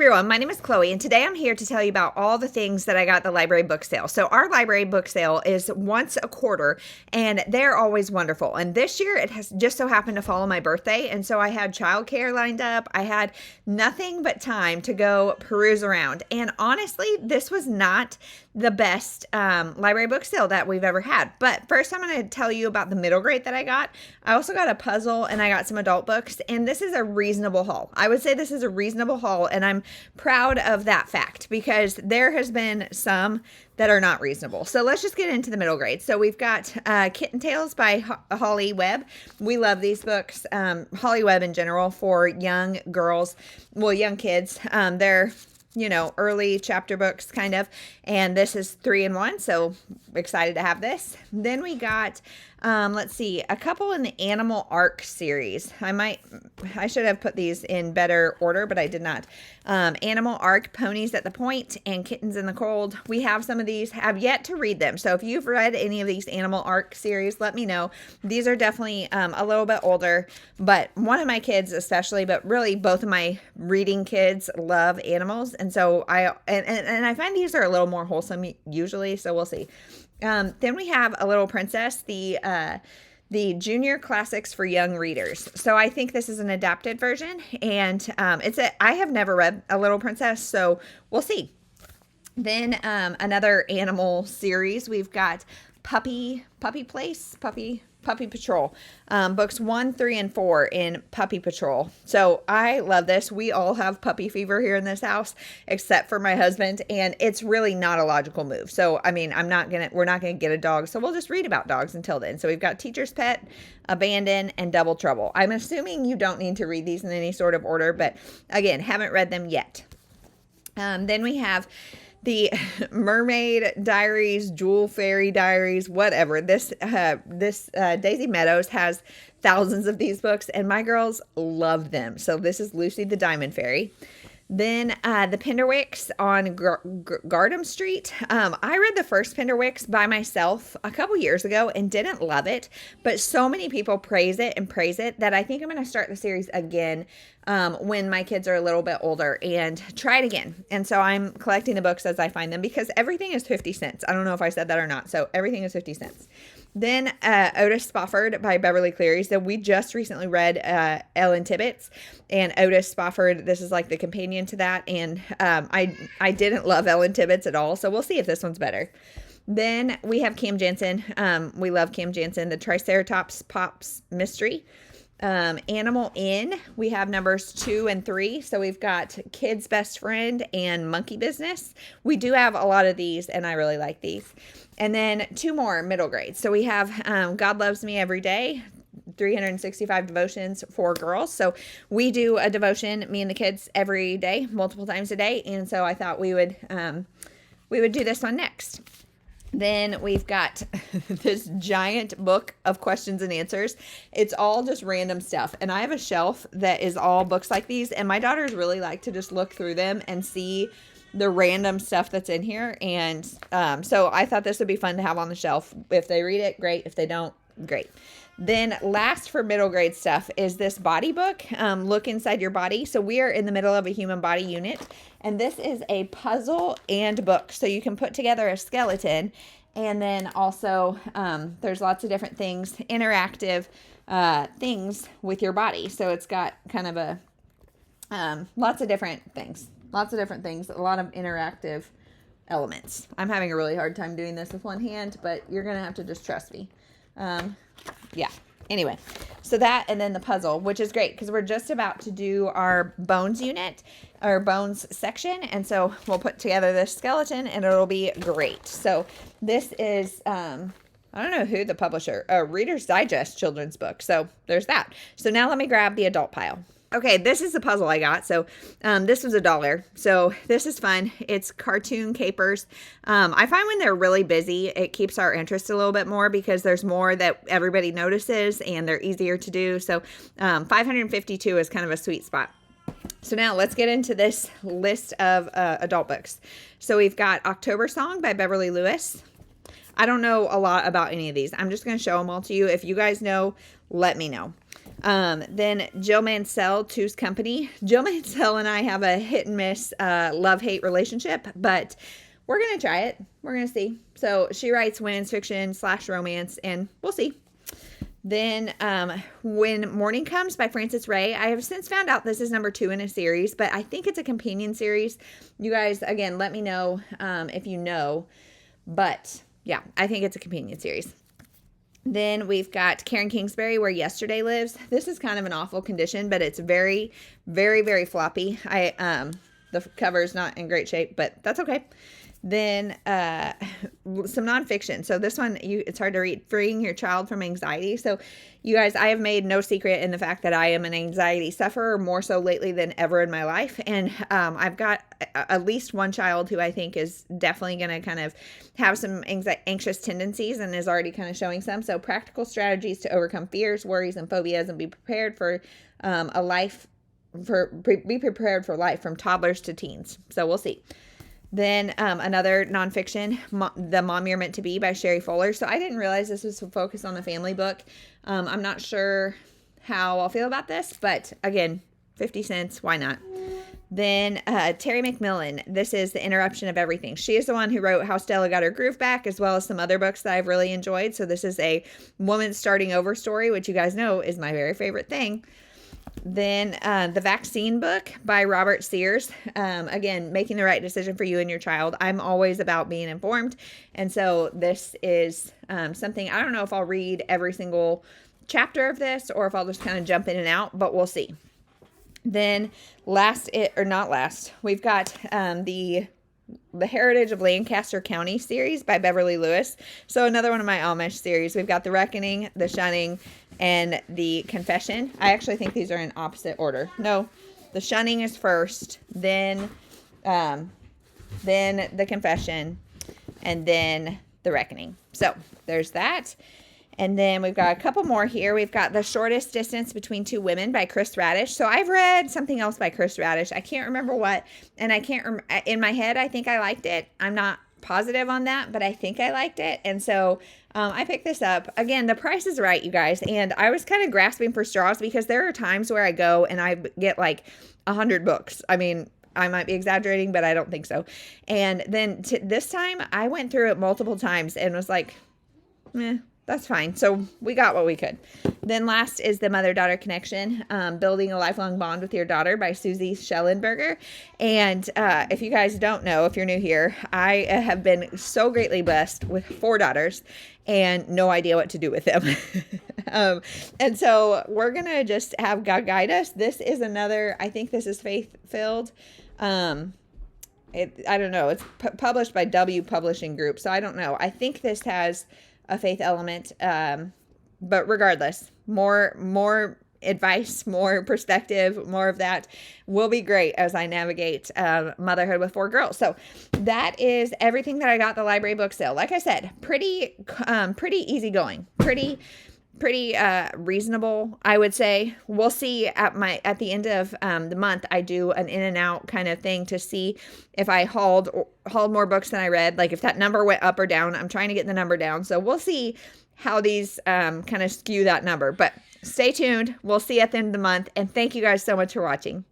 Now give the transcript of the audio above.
everyone, my name is Chloe, and today I'm here to tell you about all the things that I got at the library book sale. So our library book sale is once a quarter, and they're always wonderful. And this year it has just so happened to fall on my birthday, and so I had childcare lined up. I had nothing but time to go peruse around. And honestly, this was not the best library book sale that we've ever had. But first I'm going to tell you about the middle grade that I got. I also got a puzzle and I got some adult books, and this is a reasonable haul. I would say this is a reasonable haul, and I'm proud of that fact because there has been some that are not reasonable. So let's just get into the middle grade. So we've got Kitten Tales by Holly Webb. We love these books. Holly Webb in general for young girls, well, young kids. They're early chapter books kind of, and this is 3-in-1, so excited to have this. Then we got let's see, a couple in the Animal Arc series. I should have put these in better order, but I did not. Animal Arc, Ponies at the Point, and Kittens in the Cold. We have some of these, have yet to read them. So if you've read any of these Animal Arc series, let me know. These are definitely a little bit older, but one of my kids especially, but really both of my reading kids love animals. And so I find these are a little more wholesome usually, so we'll see. Then we have A Little Princess, the junior classics for young readers. So I think this is an adapted version, and I have never read A Little Princess, so we'll see. Then another animal series, we've got Puppy Patrol, books 1, 3, and 4 in Puppy Patrol. So I love this. We all have puppy fever here in this house, except for my husband, and it's really not a logical move. So, I mean, we're not gonna get a dog, so we'll just read about dogs until then. So we've got Teacher's Pet, Abandon, and Double Trouble. I'm assuming you don't need to read these in any sort of order, but again, haven't read them yet. Then we have the Mermaid Diaries, Jewel Fairy Diaries, whatever. This Daisy Meadows has thousands of these books, and my girls love them. So this is Lucy the Diamond Fairy. Then the Pinderwicks on Gardam Street. I read the first Pinderwicks by myself a couple years ago and didn't love it, but so many people praise it that I think I'm going to start the series again when my kids are a little bit older and try it again. And so I'm collecting the books as I find them because everything is 50 cents. I don't know if I said that or not. So everything is 50 cents. Then Otis Spofford by Beverly Cleary. So we just recently read Ellen Tibbetts and Otis Spofford. This is like the companion to that. And I didn't love Ellen Tibbetts at all. So we'll see if this one's better. Then we have Cam Jansen. We love Cam Jansen. The Triceratops Pops Mystery. Animal Inn, we have numbers 2 and 3. So we've got Kid's Best Friend and Monkey Business. We do have a lot of these, and I really like these. And then 2 more middle grades. So we have God Loves Me Every Day, 365 devotions for girls. So we do a devotion, me and the kids, every day, multiple times a day. And so I thought we would do this one next. Then we've got this giant book of questions and answers. It's all just random stuff. And I have a shelf that is all books like these. And my daughters really like to just look through them and see the random stuff that's in here. And so I thought this would be fun to have on the shelf. If they read it, great. If they don't, great. Then last for middle grade stuff is this body book, Look Inside Your Body. So we are in the middle of a human body unit, and this is a puzzle and book. So you can put together a skeleton, and then also there's lots of different things, interactive things with your body. So it's got kind of a lots of different things, a lot of interactive elements. I'm having a really hard time doing this with one hand, but you're going to have to just trust me. Yeah. Anyway, so that, and then the puzzle, which is great because we're just about to do our bones unit, our bones section. And so we'll put together this skeleton and it'll be great. So this is, I don't know who the publisher, Reader's Digest children's book. So there's that. So now let me grab the adult pile. Okay, this is the puzzle I got. So this was $1. So this is fun. It's cartoon capers. I find when they're really busy, it keeps our interest a little bit more because there's more that everybody notices and they're easier to do. So 552 is kind of a sweet spot. So now let's get into this list of adult books. So we've got October Song by Beverly Lewis. I don't know a lot about any of these. I'm just going to show them all to you. If you guys know, let me know. Then Jill Mansell, Two's Company. Jill Mansell and I have a hit and miss love-hate relationship, but we're going to try it. We're going to see. So she writes women's fiction / romance, and we'll see. Then When Morning Comes by Frances Ray. I have since found out this is number 2 in a series, but I think it's a companion series. You guys, again, let me know if you know. But yeah, I think it's a companion series. Then we've got Karen Kingsbury, Where Yesterday Lives. This is kind of an awful condition, but it's very, very, very floppy. The cover is not in great shape, but that's okay. Then some nonfiction. So this one, it's hard to read. Freeing Your Child from Anxiety. So you guys, I have made no secret in the fact that I am an anxiety sufferer, more so lately than ever in my life. And I've got at least one child who I think is definitely going to kind of have some anxious tendencies and is already kind of showing some. So practical strategies to overcome fears, worries, and phobias, and be prepared for be prepared for life from toddlers to teens. So we'll see. Then another nonfiction, The Mom You're Meant to Be by Sherry Fuller. So I didn't realize this was focused on the family book. I'm not sure how I'll feel about this, but again, 50 cents, why not? Then Terry McMillan, this is The Interruption of Everything. She is the one who wrote How Stella Got Her Groove Back, as well as some other books that I've really enjoyed. So this is a woman starting over story, which you guys know is my very favorite thing. Then The Vaccine Book by Robert Sears. Again, making the right decision for you and your child. I'm always about being informed. And so this is something, I don't know if I'll read every single chapter of this or if I'll just kind of jump in and out, but we'll see. Then we've got the Heritage of Lancaster County series by Beverly Lewis. So another one of my Amish series. We've got The Reckoning, The Shunning, and The Confession. I actually think these are in opposite order. No, The Shunning is first, then The Confession, and then The Reckoning. So there's that. And then we've got a couple more here. We've got The Shortest Distance Between Two Women by Chris Radish. So I've read something else by Chris Radish. I can't remember what. And I can't in my head, I think I liked it. I'm not positive on that, but I think I liked it. And so I picked this up. Again, the price is right, you guys. And I was kind of grasping for straws because there are times where I go and I get like 100 books. I mean, I might be exaggerating, but I don't think so. And then this time I went through it multiple times and was like, that's fine. So we got what we could. Then last is The Mother-Daughter Connection, Building a Lifelong Bond with Your Daughter by Susie Schellenberger. And if you guys don't know, if you're new here, I have been so greatly blessed with 4 daughters and no idea what to do with them. And so we're going to just have God guide us. This is another, I think this is faith-filled. I don't know. It's published by W Publishing Group. So I don't know. I think this has a faith element, but regardless, more advice, more perspective, more of that will be great as I navigate motherhood with 4 girls. So that is everything that I got at the library book sale. Like I said, pretty easygoing, pretty reasonable, I would say. We'll see at the end of the month. I do an in and out kind of thing to see if I hauled more books than I read. Like if that number went up or down. I'm trying to get the number down. So we'll see how these kind of skew that number. But stay tuned. We'll see at the end of the month. And thank you guys so much for watching.